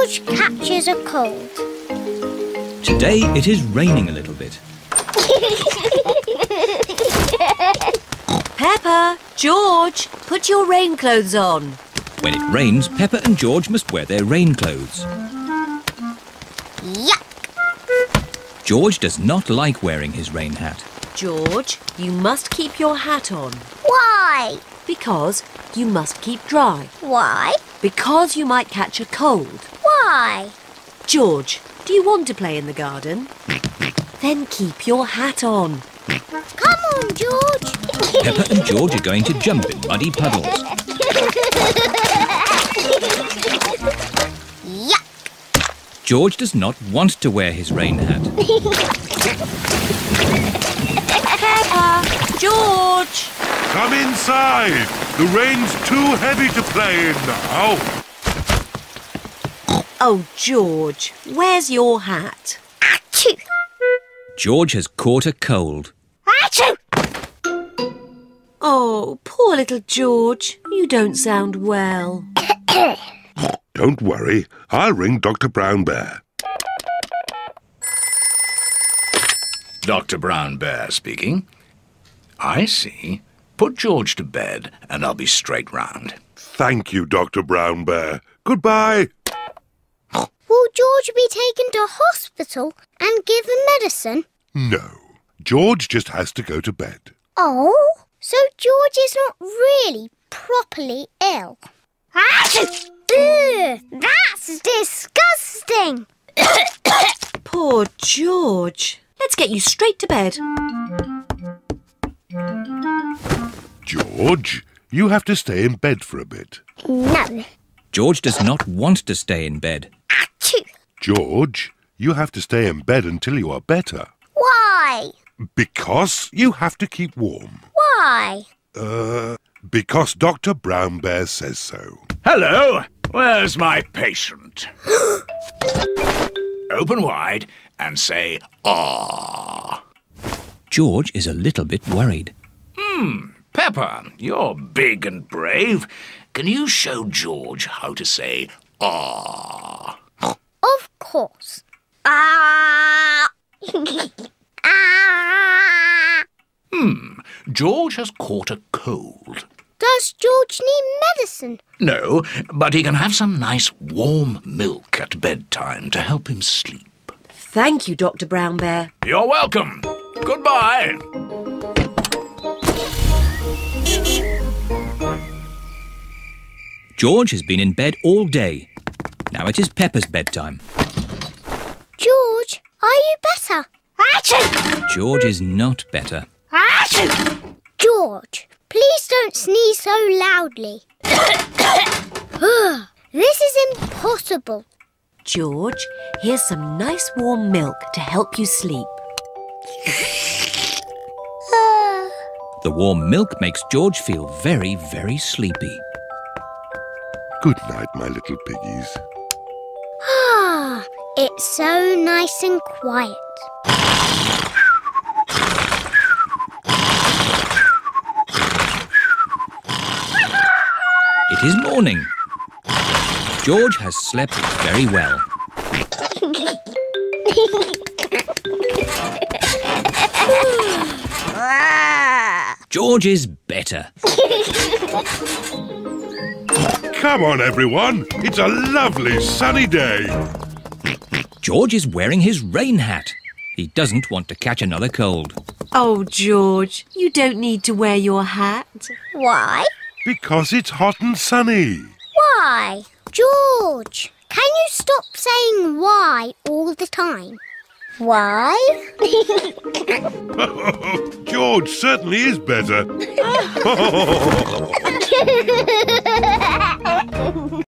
George catches a cold. Today it is raining a little bit. Peppa, George, put your rain clothes on. When it rains, Peppa and George must wear their rain clothes. Yuck! George does not like wearing his rain hat. George, you must keep your hat on. Why? Because you must keep dry. Why? Because you might catch a cold. Why? George, do you want to play in the garden? Then keep your hat on. Come on, George. Peppa and George are going to jump in muddy puddles. Yuck! George does not want to wear his rain hat. Peppa, George! Come inside. The rain's too heavy to play in now. Oh, George, where's your hat? Achoo! George has caught a cold. Achoo! Oh, poor little George. You don't sound well. Don't worry. I'll ring Dr. Brown Bear. Dr. Brown Bear speaking. I see. Put George to bed and I'll be straight round. Thank you, Dr. Brown Bear. Goodbye. Will George be taken to hospital and given medicine? No. George just has to go to bed. Oh, so George is not really properly ill. Achoo! Ugh, that's disgusting! Poor George. Let's get you straight to bed. George, you have to stay in bed for a bit. No. George does not want to stay in bed. Achoo! George, you have to stay in bed until you are better. Why? Because you have to keep warm. Why? Because Dr. Brown Bear says so. Hello, where's my patient? Open wide and say, "Ah." George is a little bit worried. Peppa, you're big and brave. Can you show George how to say, "Ah"? Of course. Ah! Ah! George has caught a cold. Does George need medicine? No, but he can have some nice warm milk at bedtime to help him sleep. Thank you, Dr. Brown Bear. You're welcome. Goodbye. George has been in bed all day. Now it is Peppa's bedtime. George, are you better? Achoo! George is not better. Achoo! George, please don't sneeze so loudly. This is impossible. George, here's some nice warm milk to help you sleep. The warm milk makes George feel very, very sleepy. Good night, my little piggies. It's so nice and quiet. It is morning. George has slept very well. George is better. Come on, everyone. It's a lovely sunny day. George is wearing his rain hat. He doesn't want to catch another cold. Oh, George, you don't need to wear your hat. Why? Because it's hot and sunny. Why? George, can you stop saying why all the time? Why? George certainly is better.